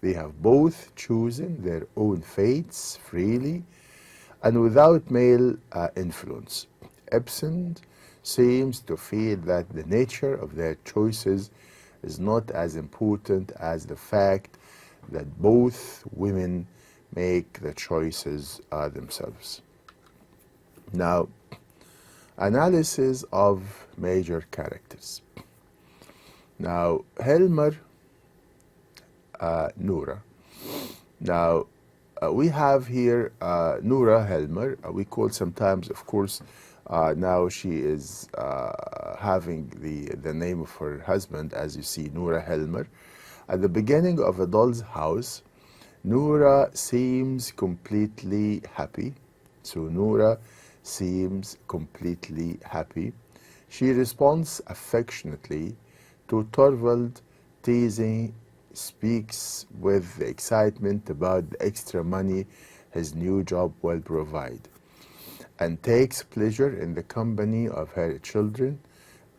They have both chosen their own fates freely and without male influence. Ibsen seems to feel that the nature of their choices is not as important as the fact that both women make the choices themselves. Now, analysis of major characters. Now, Helmer, Noura. Now, we have here Noura Helmer. We call sometimes, of course, now she is having the name of her husband, as you see, Noura Helmer. At the beginning of A Doll's House, Noura seems completely happy. So Noura seems completely happy. She responds affectionately to Torvald, teasing, speaks with excitement about the extra money his new job will provide, and takes pleasure in the company of her children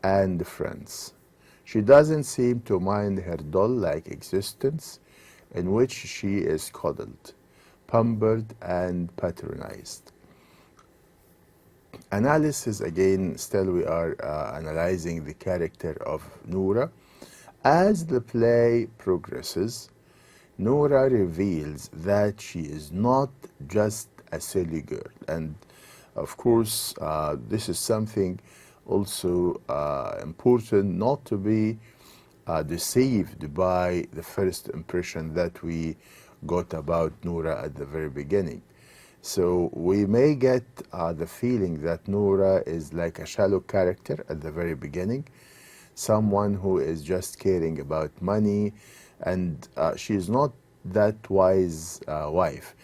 and friends. She doesn't seem to mind her doll-like existence in which she is coddled, pampered, and patronized. Analysis, again, still we are analyzing the character of Noura. As the play progresses, Noura reveals that she is not just a silly girl. And of course, this is something also important, not to be deceived by the first impression that we got about Noura at the very beginning. So we may get the feeling that Noura is like a shallow character at the very beginning, someone who is just caring about money, and she's not that wise wife.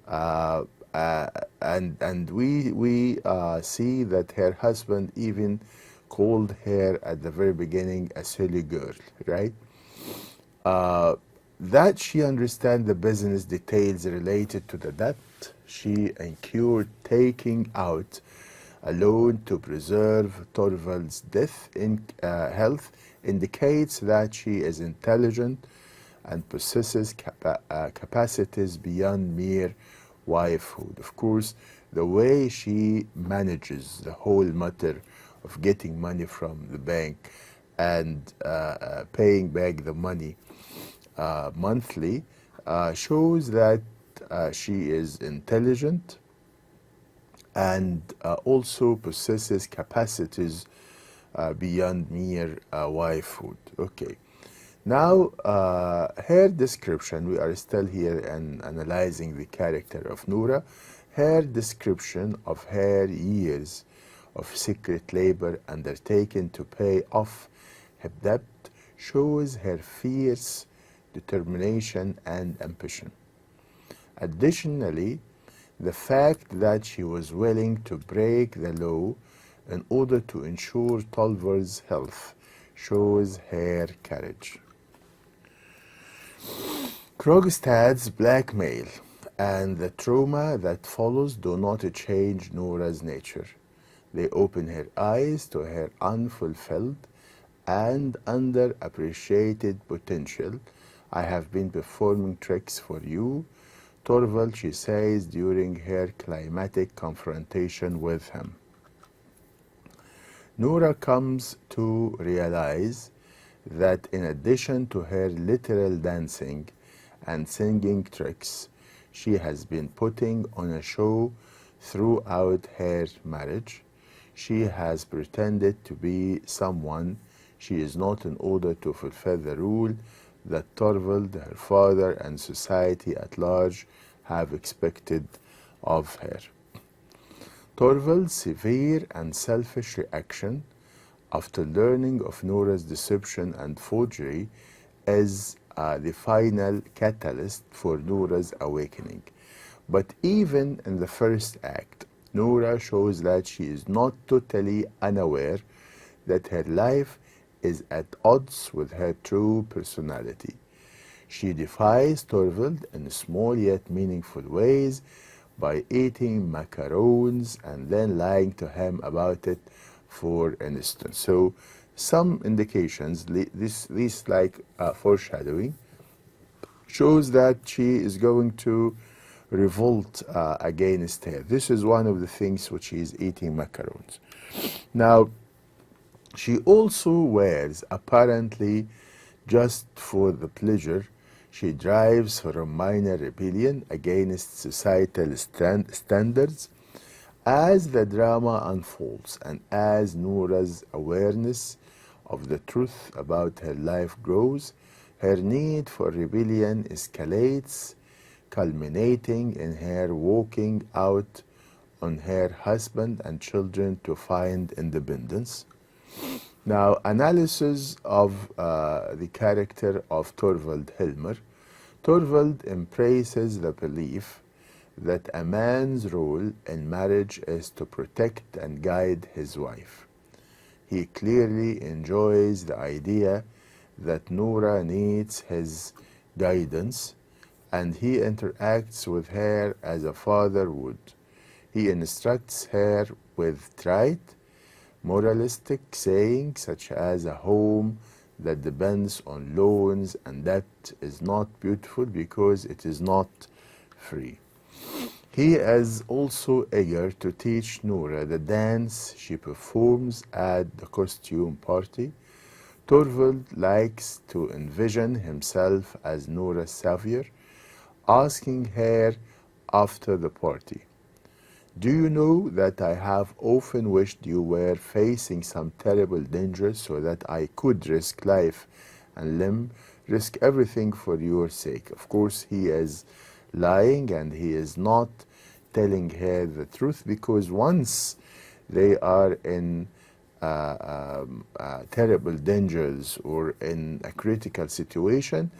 And we see that her husband even called her at the very beginning a silly girl, right? That she understands the business details related to the debt she incurred taking out a loan to preserve Torvald's health indicates that she is intelligent and possesses capacities beyond mere wifehood. Of course, the way she manages the whole matter of getting money from the bank and paying back the money monthly shows that she is intelligent and also possesses capacities beyond mere wifehood. Okay. Now, her description, we are still here and analyzing the character of Noura. Her description of her years of secret labor undertaken to pay off her debt shows her fierce determination and ambition. Additionally, the fact that she was willing to break the law in order to ensure Torvald's health shows her courage. Krogstad's blackmail and the trauma that follows do not change Noura's nature. They open her eyes to her unfulfilled and underappreciated potential. I have been performing tricks for you, Torvald, she says during her climatic confrontation with him. Noura comes to realize that in addition to her literal dancing and singing tricks, she has been putting on a show throughout her marriage. She has pretended to be someone she is not in order to fulfill the rule that Torvald, her father, and society at large have expected of her. Torvald's severe and selfish reaction after learning of Noura's deception and forgery is the final catalyst for Noura's awakening. But even in the first act, Noura shows that she is not totally unaware that her life is at odds with her true personality. She defies Torvald in small yet meaningful ways by eating macarons and then lying to him about it, for instance. So some indications, this like foreshadowing, shows that she is going to revolt against her. This is one of the things which she is eating macaroons. Now, she also wears, apparently just for the pleasure, she drives for a minor rebellion against societal standards. As the drama unfolds and as Noura's awareness of the truth about her life grows, her need for rebellion escalates, culminating in her walking out on her husband and children to find independence. Now, analysis of the character of Torvald Helmer. Torvald embraces the belief that a man's role in marriage is to protect and guide his wife. He clearly enjoys the idea that Noura needs his guidance, and he interacts with her as a father would. He instructs her with trite, moralistic sayings such as a home that depends on loans and that is not beautiful because it is not free. He is also eager to teach Noura the dance she performs at the costume party. Torvald likes to envision himself as Noura's savior, asking her after the party, "Do you know that I have often wished you were facing some terrible danger so that I could risk life and limb, risk everything for your sake?" Of course, he is lying and he is not telling her the truth, because once they are in terrible dangers or in a critical situation,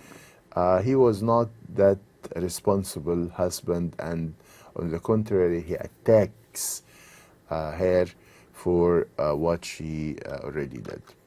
he was not that responsible husband, and on the contrary, he attacks her for what she already did.